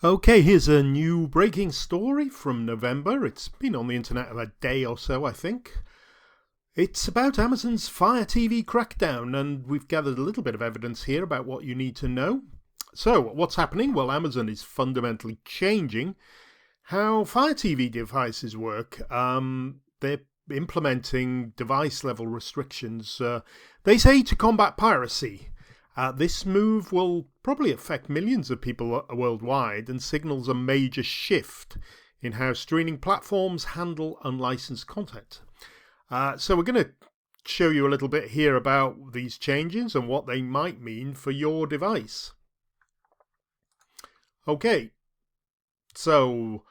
Okay, here's a new breaking story from November. It's been on the internet a day or so, I think. It's about Amazon's Fire TV crackdown, and we've gathered a little bit of evidence here about what you need to know. So, what's happening? Well, Amazon is fundamentally changing how Fire TV devices work. They're implementing device level restrictions, they say, to combat piracy. This move will probably affect millions of people worldwide and signals a major shift in how streaming platforms handle unlicensed content. So we're going to show you a little bit here about these changes and what they might mean for your device. Okay, so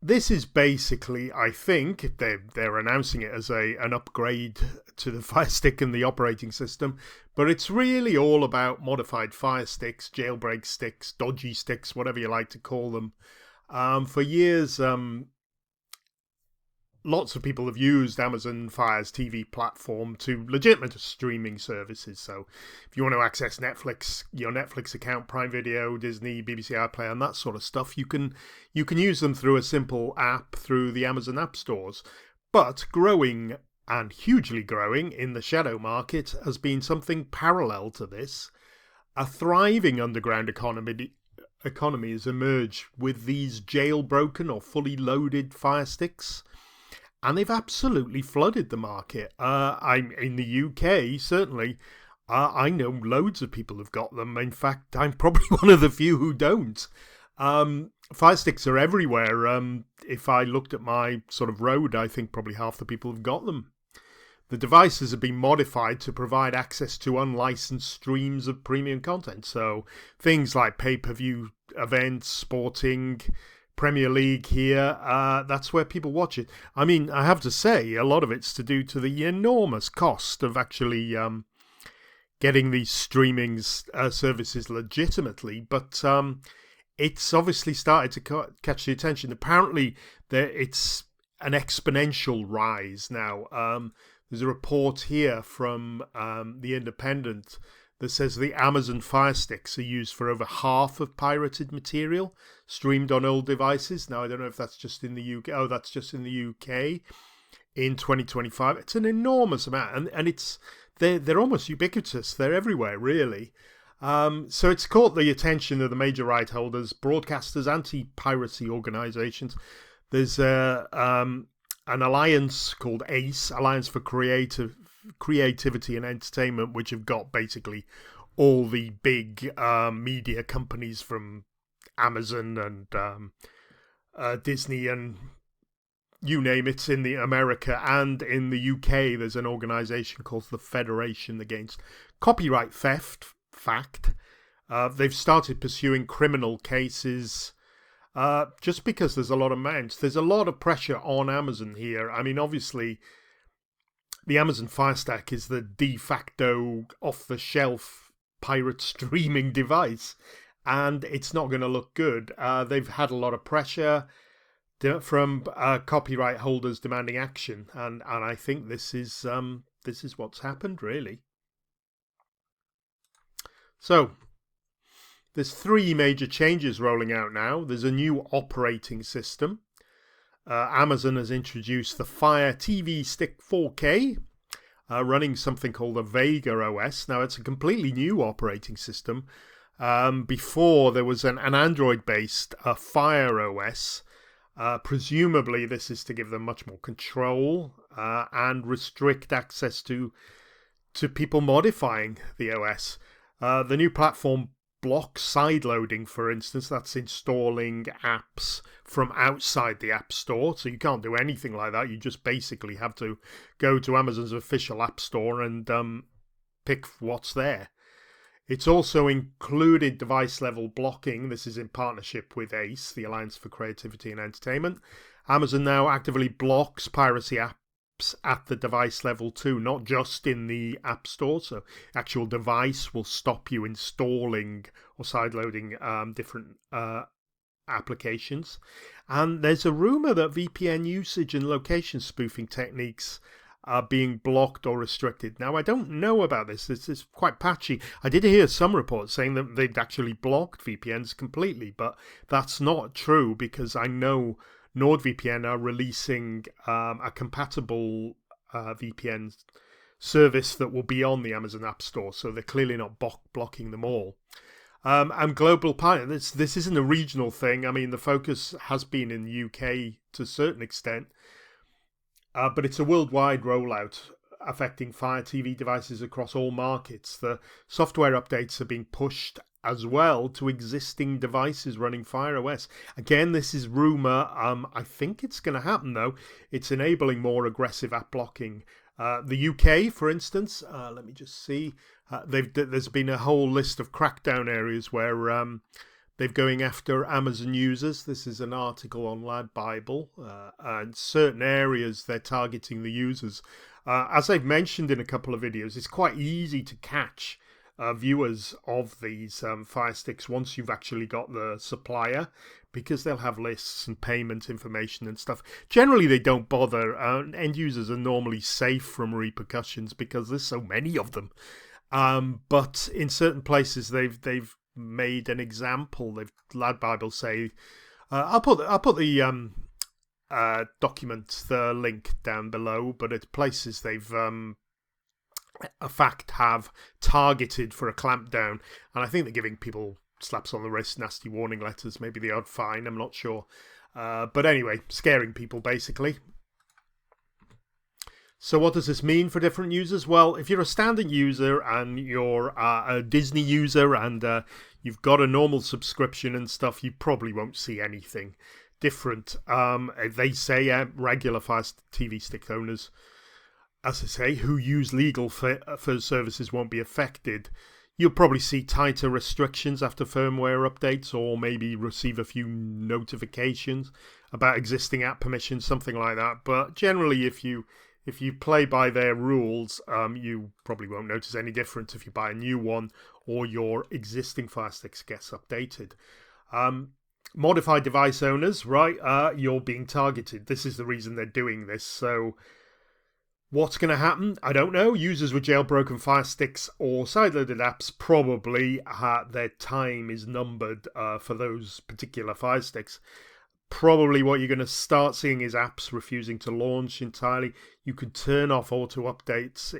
this is basically, I think, they're announcing it as an upgrade to the Fire Stick and the operating system, but it's really all about modified Fire Sticks, jailbreak sticks, dodgy sticks, whatever you like to call them. For years, lots of people have used Amazon Fire's TV platform to legitimate streaming services. So if you want to access Netflix, your Netflix account, Prime Video, Disney, BBC iPlayer, and that sort of stuff, you can use them through a simple app through the Amazon app stores. But growing, and hugely growing, in the shadow market has been something parallel to this. A thriving underground economy has emerged with these jailbroken or fully loaded Fire Sticks. And they've absolutely flooded the market. I'm in the UK, certainly. I know loads of people have got them. In fact, I'm probably one of the few who don't. Fire sticks are everywhere. If I looked at my sort of road, I think probably half the people have got them. The devices have been modified to provide access to unlicensed streams of premium content. So things like pay-per-view events, sporting, Premier League here, that's where people watch it. I mean, I have to say, a lot of it's to do to the enormous cost of actually getting these streaming services legitimately, but it's obviously started to catch the attention. Apparently, it's an exponential rise now. There's a report here from The Independent that says the Amazon Fire Sticks are used for over half of pirated material streamed on old devices. Now, I don't know if that's just in the UK. Oh, that's just in the UK in 2025. It's an enormous amount, and they're almost ubiquitous. They're everywhere, really. So it's caught the attention of the major right holders, broadcasters, anti-piracy organisations. There's an alliance called ACE, Alliance for Creativity and Entertainment, which have got basically all the big media companies from Amazon and Disney and you name it in the America, and in the UK there's an organisation called the Federation Against Copyright Theft. They've started pursuing criminal cases just because there's a lot of mounts. There's a lot of pressure on Amazon here. I mean, obviously, the Amazon Fire Stick is the de facto off-the-shelf pirate streaming device, and it's not going to look good. They've had a lot of pressure from copyright holders demanding action, and I think this is what's happened, really. So there's three major changes rolling out now. There's a new operating system. Amazon has introduced the Fire TV Stick 4K, running something called the Vega OS. Now, it's a completely new operating system. Before, there was an Android-based Fire OS. Presumably, this is to give them much more control and restrict access to people modifying the OS. The new platform blocks sideloading, for instance. That's installing apps from outside the App Store. So you can't do anything like that. You just basically have to go to Amazon's official App Store and pick what's there. It's also included device-level blocking. This is in partnership with ACE, the Alliance for Creativity and Entertainment. Amazon now actively blocks piracy apps at the device level too, not just in the App Store. So actual device will stop you installing or sideloading different applications. And there's a rumor that VPN usage and location spoofing techniques are being blocked or restricted. Now, I don't know about this. This is quite patchy. I did hear some reports saying that they'd actually blocked VPNs completely, but that's not true because I know NordVPN are releasing a compatible VPN service that will be on the Amazon App Store, so they're clearly not blocking them all. And global partner, this isn't a regional thing. I mean, the focus has been in the UK to a certain extent, but it's a worldwide rollout affecting Fire TV devices across all markets. The software updates are being pushed as well to existing devices running Fire OS. Again, this is rumour. I think it's going to happen, though. It's enabling more aggressive app blocking. The UK, for instance, let me just see. There's been a whole list of crackdown areas where they're going after Amazon users. This is an article on Lad Bible. And certain areas they're targeting the users. As I've mentioned in a couple of videos, it's quite easy to catch viewers of these Fire Sticks once you've actually got the supplier, because they'll have lists and payment information and stuff. Generally, they don't bother. End users are normally safe from repercussions because there's so many of them. But in certain places, they've made an example. Lad Bible say, I'll put the document, the link down below. But at places they've have targeted for a clampdown, and I think they're giving people slaps on the wrist, nasty warning letters, maybe the odd fine, I'm not sure. But anyway, scaring people basically. So what does this mean for different users? Well, if you're a standard user and you're a Disney user and you've got a normal subscription and stuff, you probably won't see anything different. They say regular Fire TV Stick owners, as I say, who use legal for services won't be affected. You'll probably see tighter restrictions after firmware updates, or maybe receive a few notifications about existing app permissions, something like that. But generally, if you play by their rules, you probably won't notice any difference if you buy a new one or your existing Fire Sticks gets updated. Modified device owners, right? You're being targeted. This is the reason they're doing this. So what's going to happen? I don't know. Users with jailbroken Fire Sticks or sideloaded apps probably their time is numbered for those particular Fire Sticks. Probably what you're going to start seeing is apps refusing to launch entirely. You could turn off auto updates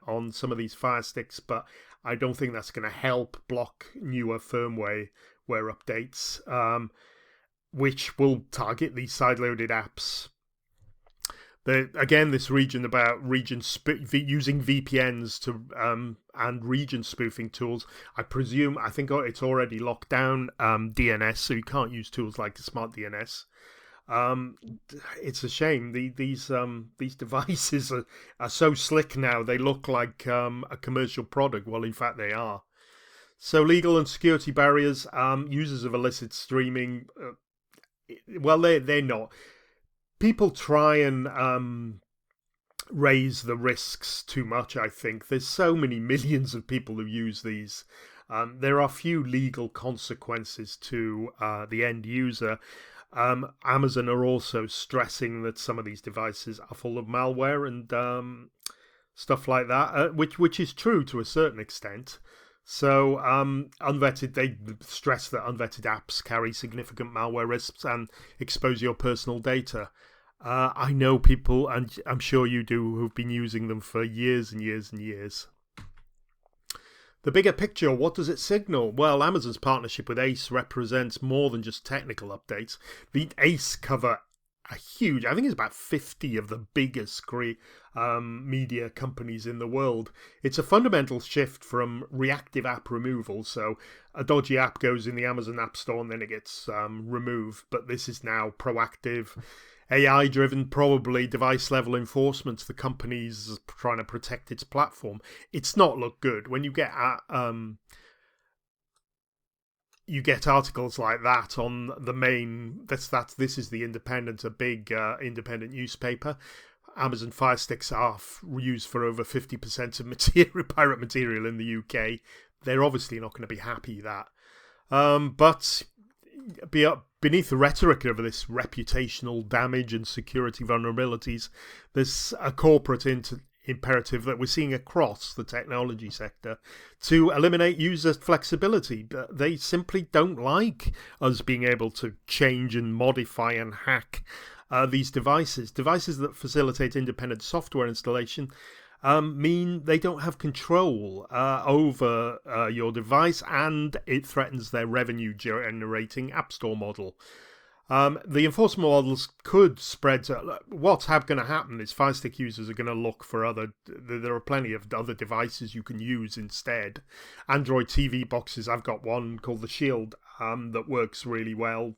on some of these Fire Sticks, but I don't think that's going to help block newer firmware updates, which will target these sideloaded apps. Again, this region about using VPNs to and region spoofing tools. I think it's already locked down DNS, so you can't use tools like the Smart DNS. It's a shame. These devices are so slick now. They look like a commercial product. Well, in fact, they are. So legal and security barriers. Users of illicit streaming. Well, they're not. People try and raise the risks too much, I think. There's so many millions of people who use these. There are few legal consequences to the end user. Amazon are also stressing that some of these devices are full of malware and stuff like that, which is true to a certain extent. So they stress that unvetted apps carry significant malware risks and expose your personal data. I know people, and I'm sure you do, who've been using them for years and years and years. The bigger picture, what does it signal? Well, Amazon's partnership with Ace represents more than just technical updates. The Ace cover a huge, I think it's about 50 of the biggest media companies in the world. It's a fundamental shift from reactive app removal. So a dodgy app goes in the Amazon App Store and then it gets removed. But this is now proactive, AI-driven, probably device-level enforcement. The company's trying to protect its platform. It's not looked good. When you get articles like that on the main. This is the Independent, a big independent newspaper. Amazon Fire Sticks are used for over 50% of pirate material in the UK. They're obviously not going to be happy that. But beneath the rhetoric of this reputational damage and security vulnerabilities, there's a corporate imperative that we're seeing across the technology sector to eliminate user flexibility. They simply don't like us being able to change and modify and hack these devices. Devices that facilitate independent software installation mean they don't have control over your device, and it threatens their revenue generating App Store model. The enforcement models could spread to what's going to happen is Fire Stick users are going to look for there are plenty of other devices you can use instead. Android TV boxes, I've got one called the Shield that works really well.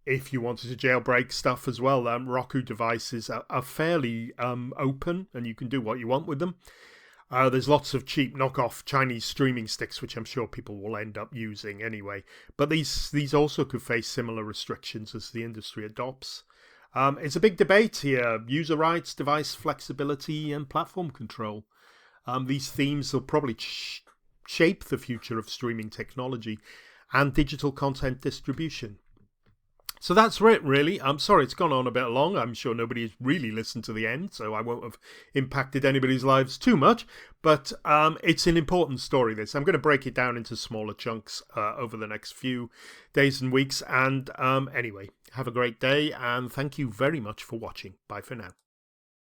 If you wanted to jailbreak stuff as well, Roku devices are fairly open, and you can do what you want with them. There's lots of cheap knockoff Chinese streaming sticks, which I'm sure people will end up using anyway. But these also could face similar restrictions as the industry adopts. It's a big debate here: user rights, device flexibility, and platform control. These themes will probably shape the future of streaming technology and digital content distribution. So that's it, really. I'm sorry it's gone on a bit long. I'm sure nobody has really listened to the end, so I won't have impacted anybody's lives too much. But it's an important story, this. I'm going to break it down into smaller chunks over the next few days and weeks. And anyway, have a great day, and thank you very much for watching. Bye for now.